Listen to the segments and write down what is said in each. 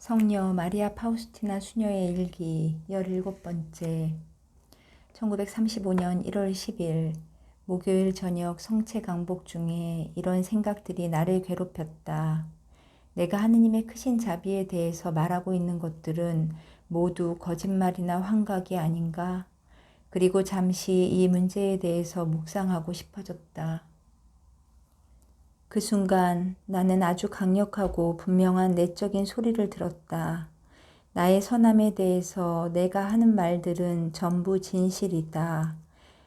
성녀 마리아 파우스티나 수녀의 일기 17번째 1935년 1월 10일 목요일 저녁 성체 강복 중에 이런 생각들이 나를 괴롭혔다. 내가 하느님의 크신 자비에 대해서 말하고 있는 것들은 모두 거짓말이나 환각이 아닌가? 그리고 잠시 이 문제에 대해서 묵상하고 싶어졌다. 그 순간 나는 아주 강력하고 분명한 내적인 소리를 들었다. 나의 선함에 대해서 내가 하는 말들은 전부 진실이다.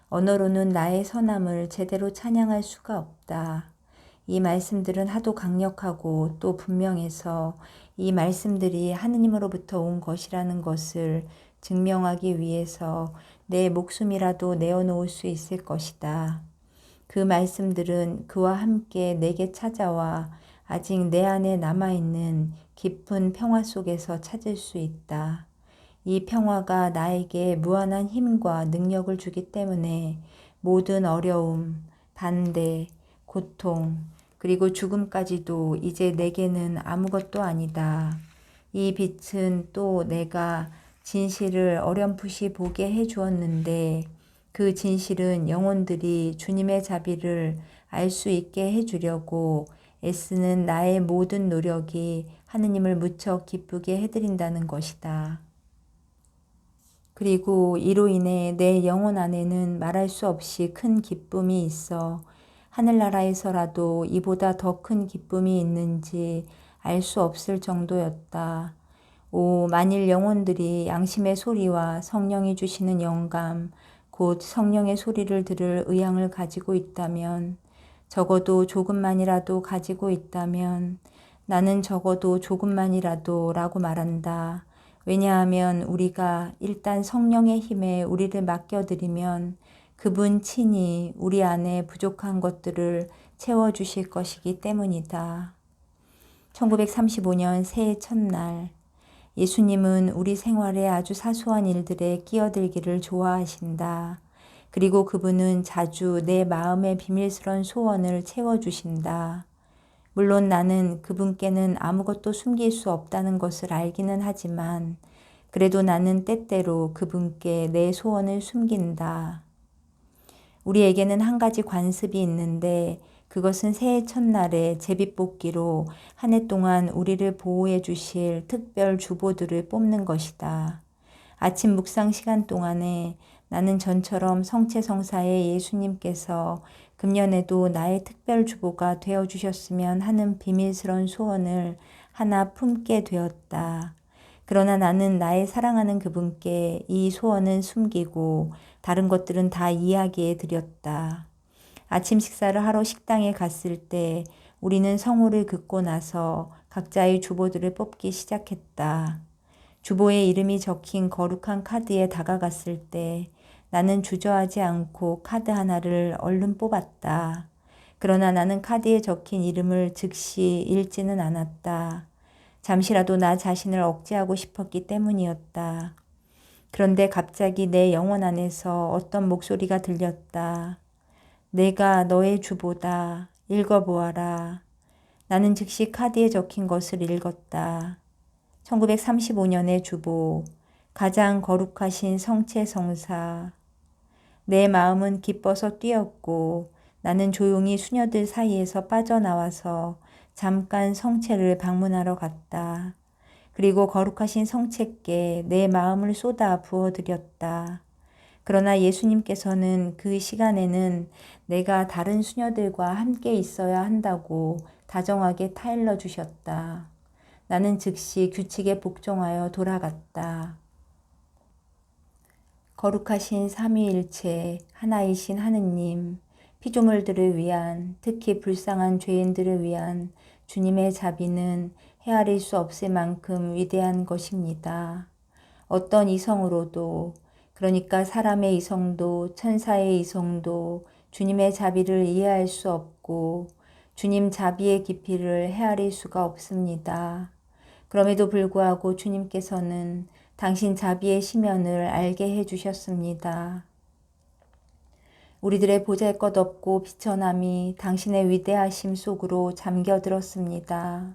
언어로는 나의 선함을 제대로 찬양할 수가 없다. 이 말씀들은 하도 강력하고 또 분명해서 이 말씀들이 하느님으로부터 온 것이라는 것을 증명하기 위해서 내 목숨이라도 내어놓을 수 있을 것이다. 그 말씀들은 그와 함께 내게 찾아와 아직 내 안에 남아있는 깊은 평화 속에서 찾을 수 있다. 이 평화가 나에게 무한한 힘과 능력을 주기 때문에 모든 어려움, 반대, 고통, 그리고 죽음까지도 이제 내게는 아무것도 아니다. 이 빛은 또 내가 진실을 어렴풋이 보게 해주었는데 그 진실은 영혼들이 주님의 자비를 알 수 있게 해주려고 애쓰는 나의 모든 노력이 하느님을 무척 기쁘게 해드린다는 것이다. 그리고 이로 인해 내 영혼 안에는 말할 수 없이 큰 기쁨이 있어 하늘나라에서라도 이보다 더 큰 기쁨이 있는지 알 수 없을 정도였다. 오, 만일 영혼들이 양심의 소리와 성령이 주시는 영감, 곧 성령의 소리를 들을 의향을 가지고 있다면, 적어도 조금만이라도 가지고 있다면, 나는 적어도 조금만이라도 라고 말한다. 왜냐하면 우리가 일단 성령의 힘에 우리를 맡겨드리면 그분 친히 우리 안에 부족한 것들을 채워주실 것이기 때문이다. 1935년 새해 첫날, 예수님은 우리 생활의 아주 사소한 일들에 끼어들기를 좋아하신다. 그리고 그분은 자주 내 마음의 비밀스러운 소원을 채워주신다. 물론 나는 그분께는 아무것도 숨길 수 없다는 것을 알기는 하지만 그래도 나는 때때로 그분께 내 소원을 숨긴다. 우리에게는 한 가지 관습이 있는데 그것은 새해 첫날에 제비뽑기로 한 해 동안 우리를 보호해 주실 특별 주보들을 뽑는 것이다. 아침 묵상 시간 동안에 나는 전처럼 성체성사의 예수님께서 금년에도 나의 특별 주보가 되어주셨으면 하는 비밀스러운 소원을 하나 품게 되었다. 그러나 나는 나의 사랑하는 그분께 이 소원은 숨기고 다른 것들은 다 이야기해 드렸다. 아침 식사를 하러 식당에 갔을 때 우리는 성호를 긋고 나서 각자의 주보들을 뽑기 시작했다. 주보에 이름이 적힌 거룩한 카드에 다가갔을 때 나는 주저하지 않고 카드 하나를 얼른 뽑았다. 그러나 나는 카드에 적힌 이름을 즉시 읽지는 않았다. 잠시라도 나 자신을 억제하고 싶었기 때문이었다. 그런데 갑자기 내 영혼 안에서 어떤 목소리가 들렸다. 내가 너의 주보다. 읽어보아라. 나는 즉시 카드에 적힌 것을 읽었다. 1935년의 주보. 가장 거룩하신 성체성사. 내 마음은 기뻐서 뛰었고 나는 조용히 수녀들 사이에서 빠져나와서 잠깐 성체를 방문하러 갔다. 그리고 거룩하신 성체께 내 마음을 쏟아 부어드렸다. 그러나 예수님께서는 그 시간에는 내가 다른 수녀들과 함께 있어야 한다고 다정하게 타일러 주셨다. 나는 즉시 규칙에 복종하여 돌아갔다. 거룩하신 삼위일체 하나이신 하느님, 피조물들을 위한, 특히 불쌍한 죄인들을 위한 주님의 자비는 헤아릴 수 없을 만큼 위대한 것입니다. 어떤 이성으로도, 그러니까 사람의 이성도 천사의 이성도 주님의 자비를 이해할 수 없고 주님 자비의 깊이를 헤아릴 수가 없습니다. 그럼에도 불구하고 주님께서는 당신 자비의 심연을 알게 해주셨습니다. 우리들의 보잘것없고 비천함이 당신의 위대하심 속으로 잠겨들었습니다.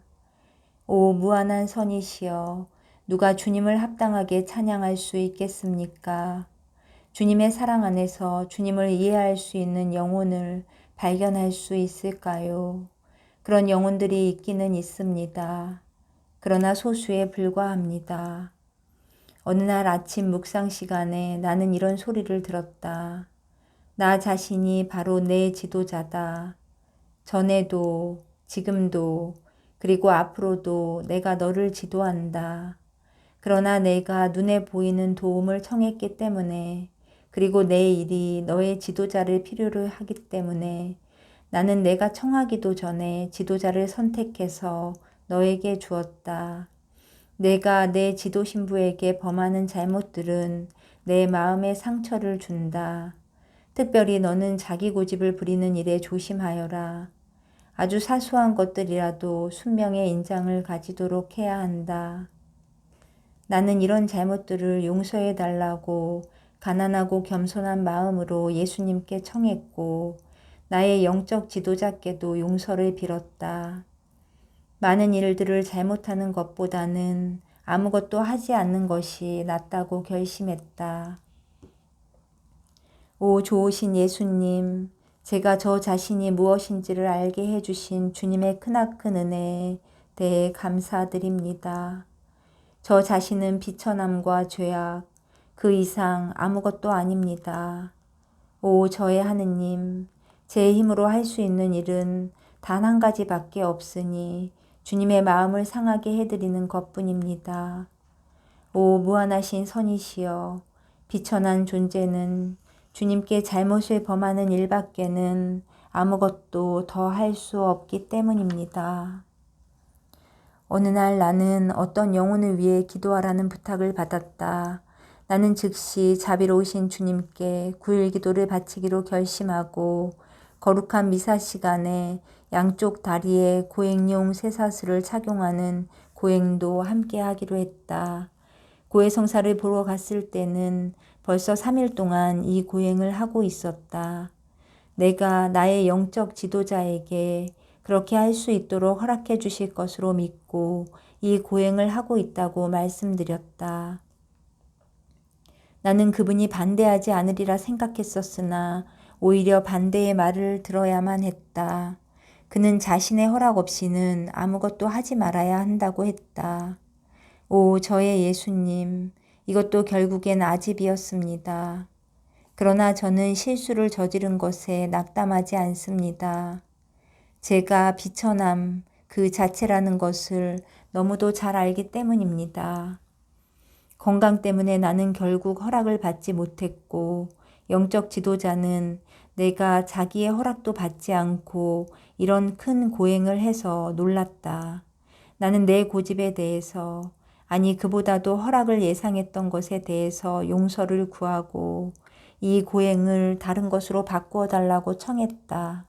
오 무한한 선이시여, 누가 주님을 합당하게 찬양할 수 있겠습니까? 주님의 사랑 안에서 주님을 이해할 수 있는 영혼을 발견할 수 있을까요? 그런 영혼들이 있기는 있습니다. 그러나 소수에 불과합니다. 어느 날 아침 묵상 시간에 나는 이런 소리를 들었다. 나 자신이 바로 내 지도자다. 전에도, 지금도, 그리고 앞으로도 내가 너를 지도한다. 그러나 내가 눈에 보이는 도움을 청했기 때문에, 그리고 내 일이 너의 지도자를 필요로 하기 때문에 나는 내가 청하기도 전에 지도자를 선택해서 너에게 주었다. 내가 내 지도 신부에게 범하는 잘못들은 내 마음에 상처를 준다. 특별히 너는 자기 고집을 부리는 일에 조심하여라. 아주 사소한 것들이라도 순명의 인장을 가지도록 해야 한다. 나는 이런 잘못들을 용서해 달라고 가난하고 겸손한 마음으로 예수님께 청했고 나의 영적 지도자께도 용서를 빌었다. 많은 일들을 잘못하는 것보다는 아무것도 하지 않는 것이 낫다고 결심했다. 오 좋으신 예수님, 제가 저 자신이 무엇인지를 알게 해주신 주님의 크나큰 은혜에 대해 감사드립니다. 저 자신은 비천함과 죄악, 그 이상 아무것도 아닙니다. 오 저의 하느님, 제 힘으로 할 수 있는 일은 단 한 가지밖에 없으니 주님의 마음을 상하게 해드리는 것뿐입니다. 오 무한하신 선이시여, 비천한 존재는 주님께 잘못을 범하는 일밖에는 아무것도 더 할 수 없기 때문입니다. 어느 날 나는 어떤 영혼을 위해 기도하라는 부탁을 받았다. 나는 즉시 자비로우신 주님께 9일 기도를 바치기로 결심하고 거룩한 미사 시간에 양쪽 다리에 고행용 쇠사슬을 착용하는 고행도 함께 하기로 했다. 고해성사를 보러 갔을 때는 벌써 3일 동안 이 고행을 하고 있었다. 내가 나의 영적 지도자에게 그렇게 할 수 있도록 허락해 주실 것으로 믿고 이 고행을 하고 있다고 말씀드렸다. 나는 그분이 반대하지 않으리라 생각했었으나 오히려 반대의 말을 들어야만 했다. 그는 자신의 허락 없이는 아무것도 하지 말아야 한다고 했다. 오 저의 예수님, 이것도 결국엔 아집이었습니다. 그러나 저는 실수를 저지른 것에 낙담하지 않습니다. 제가 비천함 그 자체라는 것을 너무도 잘 알기 때문입니다. 건강 때문에 나는 결국 허락을 받지 못했고 영적 지도자는 내가 자기의 허락도 받지 않고 이런 큰 고행을 해서 놀랐다. 나는 내 고집에 대해서 아니 그보다도 허락을 예상했던 것에 대해서 용서를 구하고 이 고행을 다른 것으로 바꾸어 달라고 청했다.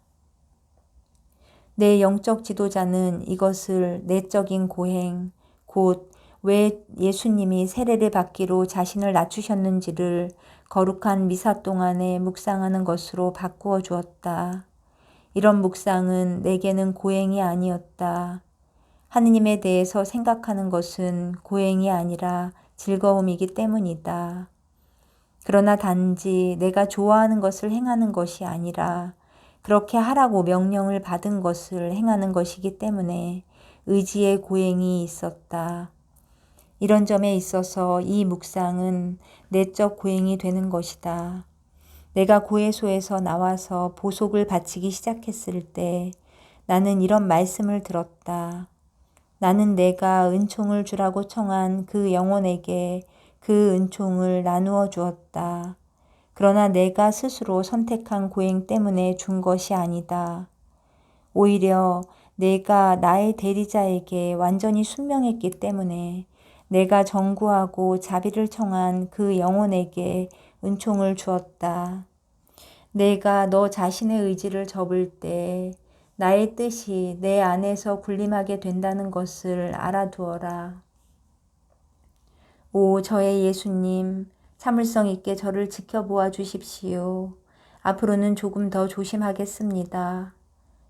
내 영적 지도자는 이것을 내적인 고행, 곧 왜 예수님이 세례를 받기로 자신을 낮추셨는지를 거룩한 미사 동안에 묵상하는 것으로 바꾸어 주었다. 이런 묵상은 내게는 고행이 아니었다. 하느님에 대해서 생각하는 것은 고행이 아니라 즐거움이기 때문이다. 그러나 단지 내가 좋아하는 것을 행하는 것이 아니라 그렇게 하라고 명령을 받은 것을 행하는 것이기 때문에 의지의 고행이 있었다. 이런 점에 있어서 이 묵상은 내적 고행이 되는 것이다. 내가 고해소에서 나와서 보속을 바치기 시작했을 때 나는 이런 말씀을 들었다. 나는 내가 은총을 주라고 청한 그 영혼에게 그 은총을 나누어 주었다. 그러나 내가 스스로 선택한 고행 때문에 준 것이 아니다. 오히려 내가 나의 대리자에게 완전히 순명했기 때문에 내가 정구하고 자비를 청한 그 영혼에게 은총을 주었다. 내가 너 자신의 의지를 접을 때 나의 뜻이 내 안에서 군림하게 된다는 것을 알아두어라. 오 저의 예수님, 참을성 있게 저를 지켜보아 주십시오. 앞으로는 조금 더 조심하겠습니다.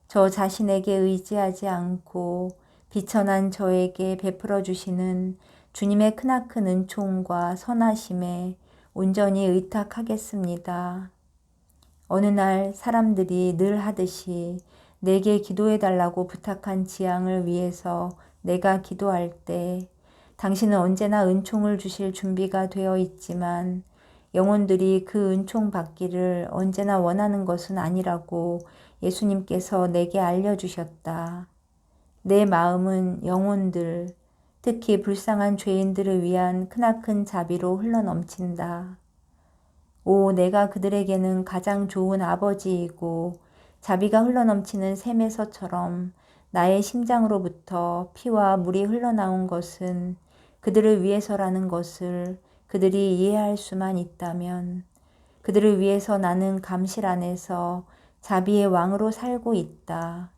저 자신에게 의지하지 않고 비천한 저에게 베풀어 주시는 주님의 크나큰 은총과 선하심에 온전히 의탁하겠습니다. 어느 날 사람들이 늘 하듯이 내게 기도해 달라고 부탁한 지향을 위해서 내가 기도할 때 당신은 언제나 은총을 주실 준비가 되어 있지만 영혼들이 그 은총 받기를 언제나 원하는 것은 아니라고 예수님께서 내게 알려주셨다. 내 마음은 영혼들, 특히 불쌍한 죄인들을 위한 크나큰 자비로 흘러넘친다. 오, 내가 그들에게는 가장 좋은 아버지이고 자비가 흘러넘치는 샘에서처럼 나의 심장으로부터 피와 물이 흘러나온 것은 그들을 위해서라는 것을 그들이 이해할 수만 있다면 그들을 위해서 나는 감실 안에서 자비의 왕으로 살고 있다.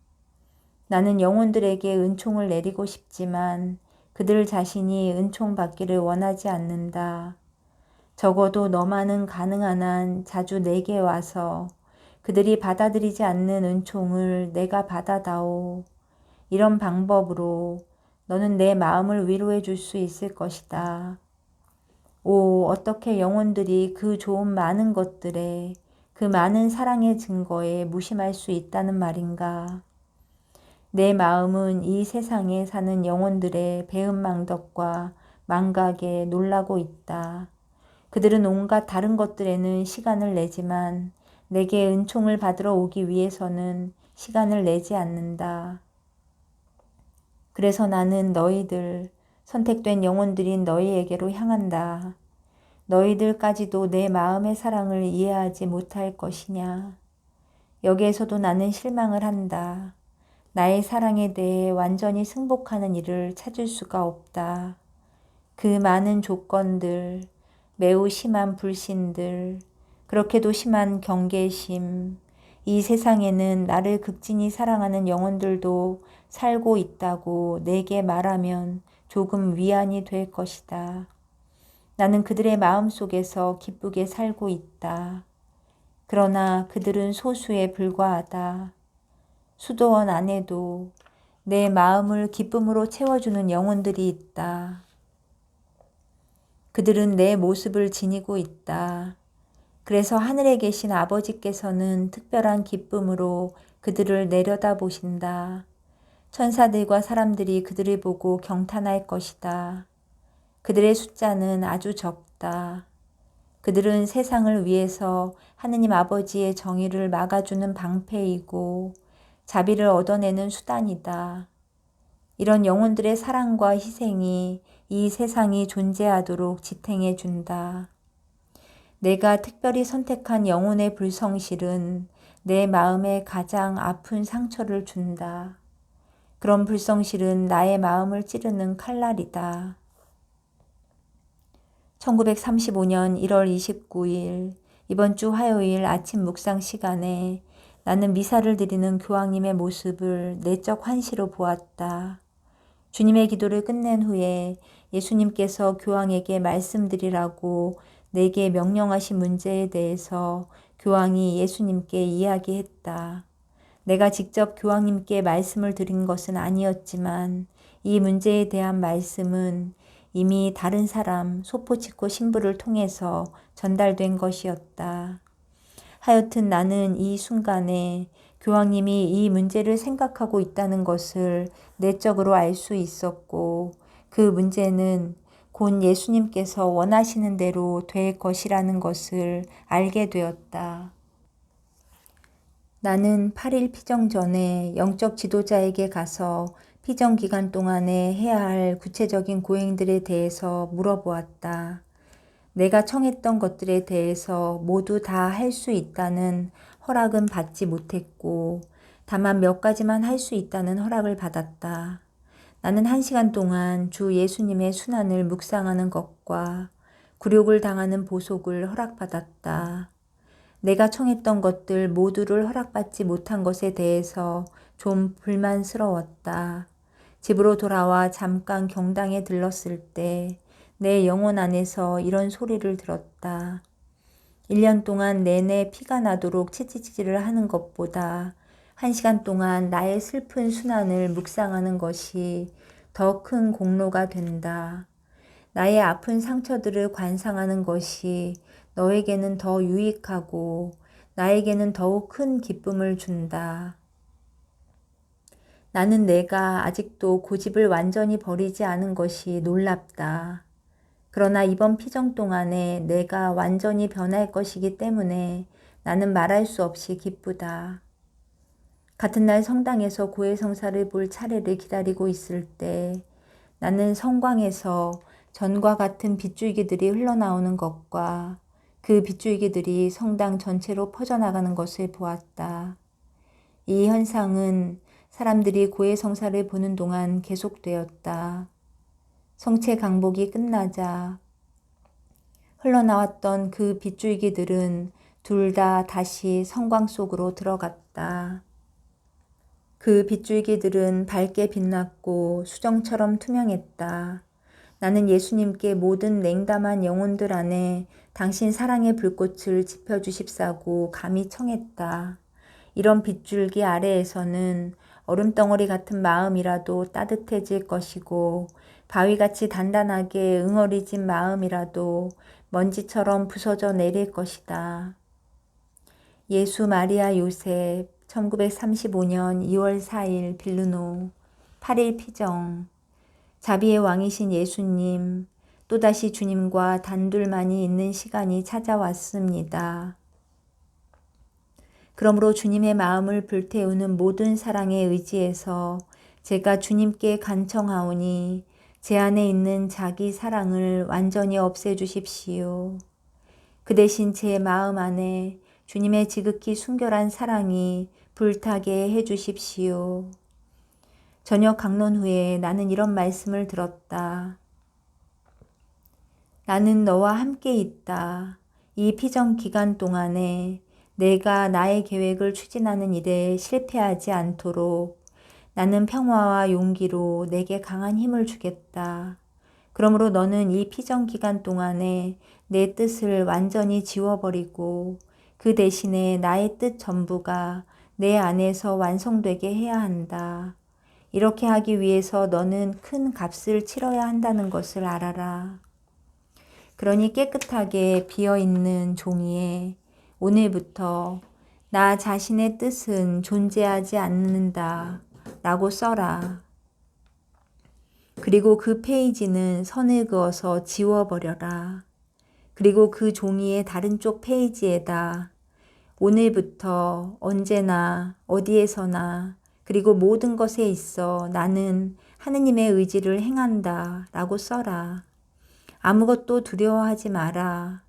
나는 영혼들에게 은총을 내리고 싶지만 그들 자신이 은총 받기를 원하지 않는다. 적어도 너만은 가능한 한 자주 내게 와서 그들이 받아들이지 않는 은총을 내가 받아다오. 이런 방법으로 너는 내 마음을 위로해 줄 수 있을 것이다. 오, 어떻게 영혼들이 그 좋은 많은 것들에 그 많은 사랑의 증거에 무심할 수 있다는 말인가. 내 마음은 이 세상에 사는 영혼들의 배은망덕과 망각에 놀라고 있다. 그들은 온갖 다른 것들에는 시간을 내지만 내게 은총을 받으러 오기 위해서는 시간을 내지 않는다. 그래서 나는 너희들, 선택된 영혼들인 너희에게로 향한다. 너희들까지도 내 마음의 사랑을 이해하지 못할 것이냐. 여기에서도 나는 실망을 한다. 나의 사랑에 대해 완전히 승복하는 일을 찾을 수가 없다. 그 많은 조건들, 매우 심한 불신들, 그렇게도 심한 경계심, 이 세상에는 나를 극진히 사랑하는 영혼들도 살고 있다고 내게 말하면 조금 위안이 될 것이다. 나는 그들의 마음속에서 기쁘게 살고 있다. 그러나 그들은 소수에 불과하다. 수도원 안에도 내 마음을 기쁨으로 채워주는 영혼들이 있다. 그들은 내 모습을 지니고 있다. 그래서 하늘에 계신 아버지께서는 특별한 기쁨으로 그들을 내려다보신다. 천사들과 사람들이 그들을 보고 경탄할 것이다. 그들의 숫자는 아주 적다. 그들은 세상을 위해서 하느님 아버지의 정의를 막아주는 방패이고 자비를 얻어내는 수단이다. 이런 영혼들의 사랑과 희생이 이 세상이 존재하도록 지탱해 준다. 내가 특별히 선택한 영혼의 불성실은 내 마음에 가장 아픈 상처를 준다. 그런 불성실은 나의 마음을 찌르는 칼날이다. 1935년 1월 29일 이번 주 화요일 아침 묵상 시간에 나는 미사를 드리는 교황님의 모습을 내적 환시로 보았다. 주님의 기도를 끝낸 후에 예수님께서 교황에게 말씀드리라고 내게 명령하신 문제에 대해서 교황이 예수님께 이야기했다. 내가 직접 교황님께 말씀을 드린 것은 아니었지만 이 문제에 대한 말씀은 이미 다른 사람 소포치코 신부를 통해서 전달된 것이었다. 하여튼 나는 이 순간에 교황님이 이 문제를 생각하고 있다는 것을 내적으로 알 수 있었고 그 문제는 곧 예수님께서 원하시는 대로 될 것이라는 것을 알게 되었다. 나는 8일 피정 전에 영적 지도자에게 가서 피정 기간 동안에 해야 할 구체적인 고행들에 대해서 물어보았다. 내가 청했던 것들에 대해서 모두 다 할 수 있다는 허락은 받지 못했고 다만 몇 가지만 할 수 있다는 허락을 받았다. 나는 1시간 동안 주 예수님의 순환을 묵상하는 것과 굴욕을 당하는 보속을 허락받았다. 내가 청했던 것들 모두를 허락받지 못한 것에 대해서 좀 불만스러웠다. 집으로 돌아와 잠깐 경당에 들렀을 때 내 영혼 안에서 이런 소리를 들었다. 1년 동안 내내 피가 나도록 채찍질을 하는 것보다 1시간 동안 나의 슬픈 순환을 묵상하는 것이 더 큰 공로가 된다. 나의 아픈 상처들을 관상하는 것이 너에게는 더 유익하고 나에게는 더욱 큰 기쁨을 준다. 나는 내가 아직도 고집을 완전히 버리지 않은 것이 놀랍다. 그러나 이번 피정 동안에 내가 완전히 변할 것이기 때문에 나는 말할 수 없이 기쁘다. 같은 날 성당에서 고해성사를 볼 차례를 기다리고 있을 때 나는 성광에서 전과 같은 빗줄기들이 흘러나오는 것과 그 빗줄기들이 성당 전체로 퍼져나가는 것을 보았다. 이 현상은 사람들이 고해성사를 보는 동안 계속되었다. 성체 강복이 끝나자 흘러나왔던 그 빗줄기들은 둘 다 다시 성광 속으로 들어갔다. 그 빗줄기들은 밝게 빛났고 수정처럼 투명했다. 나는 예수님께 모든 냉담한 영혼들 안에 당신 사랑의 불꽃을 지펴주십사고 감히 청했다. 이런 빗줄기 아래에서는 얼음덩어리 같은 마음이라도 따뜻해질 것이고 바위같이 단단하게 응어리진 마음이라도 먼지처럼 부서져 내릴 것이다. 예수 마리아 요셉 1935년 2월 4일 빌르노 8일 피정. 자비의 왕이신 예수님, 또다시 주님과 단둘만이 있는 시간이 찾아왔습니다. 그러므로 주님의 마음을 불태우는 모든 사랑의 의지에서 제가 주님께 간청하오니 제 안에 있는 자기 사랑을 완전히 없애주십시오. 그 대신 제 마음 안에 주님의 지극히 순결한 사랑이 불타게 해주십시오. 저녁 강론 후에 나는 이런 말씀을 들었다. 나는 너와 함께 있다. 이 피정 기간 동안에 내가 나의 계획을 추진하는 일에 실패하지 않도록 나는 평화와 용기로 내게 강한 힘을 주겠다. 그러므로 너는 이 피정 기간 동안에 내 뜻을 완전히 지워버리고 그 대신에 나의 뜻 전부가 내 안에서 완성되게 해야 한다. 이렇게 하기 위해서 너는 큰 값을 치러야 한다는 것을 알아라. 그러니 깨끗하게 비어있는 종이에 오늘부터 나 자신의 뜻은 존재하지 않는다 라고 써라. 그리고 그 페이지는 선을 그어서 지워버려라. 그리고 그 종이의 다른 쪽 페이지에다 오늘부터 언제나 어디에서나 그리고 모든 것에 있어 나는 하느님의 의지를 행한다 라고 써라. 아무것도 두려워하지 마라.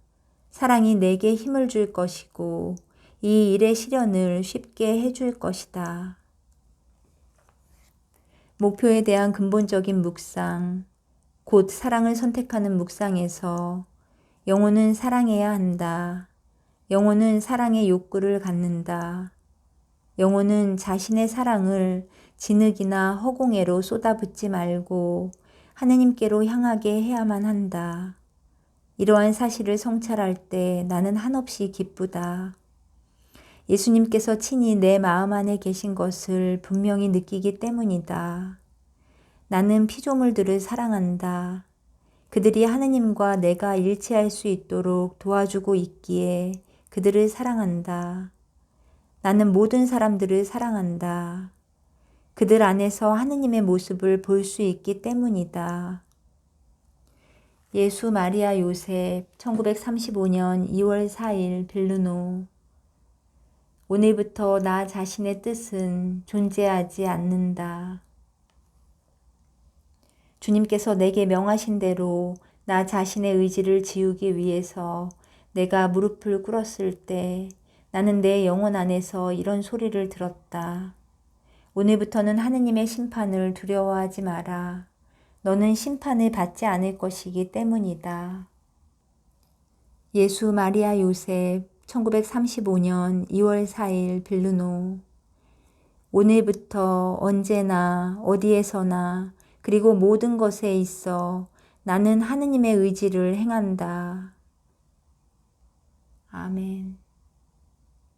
사랑이 내게 힘을 줄 것이고 이 일의 실현을 쉽게 해줄 것이다. 목표에 대한 근본적인 묵상, 곧 사랑을 선택하는 묵상에서 영혼은 사랑해야 한다. 영혼은 사랑의 욕구를 갖는다. 영혼은 자신의 사랑을 진흙이나 허공에로 쏟아붓지 말고 하느님께로 향하게 해야만 한다. 이러한 사실을 성찰할 때 나는 한없이 기쁘다. 예수님께서 친히 내 마음 안에 계신 것을 분명히 느끼기 때문이다. 나는 피조물들을 사랑한다. 그들이 하느님과 내가 일치할 수 있도록 도와주고 있기에 그들을 사랑한다. 나는 모든 사람들을 사랑한다. 그들 안에서 하느님의 모습을 볼 수 있기 때문이다. 예수 마리아 요셉 1935년 2월 4일 빌르노. 오늘부터 나 자신의 뜻은 존재하지 않는다. 주님께서 내게 명하신 대로 나 자신의 의지를 지우기 위해서 내가 무릎을 꿇었을 때 나는 내 영혼 안에서 이런 소리를 들었다. 오늘부터는 하느님의 심판을 두려워하지 마라. 너는 심판을 받지 않을 것이기 때문이다. 예수 마리아 요셉 1935년 2월 4일 빌르노. 오늘부터 언제나 어디에서나 그리고 모든 것에 있어 나는 하느님의 의지를 행한다. 아멘.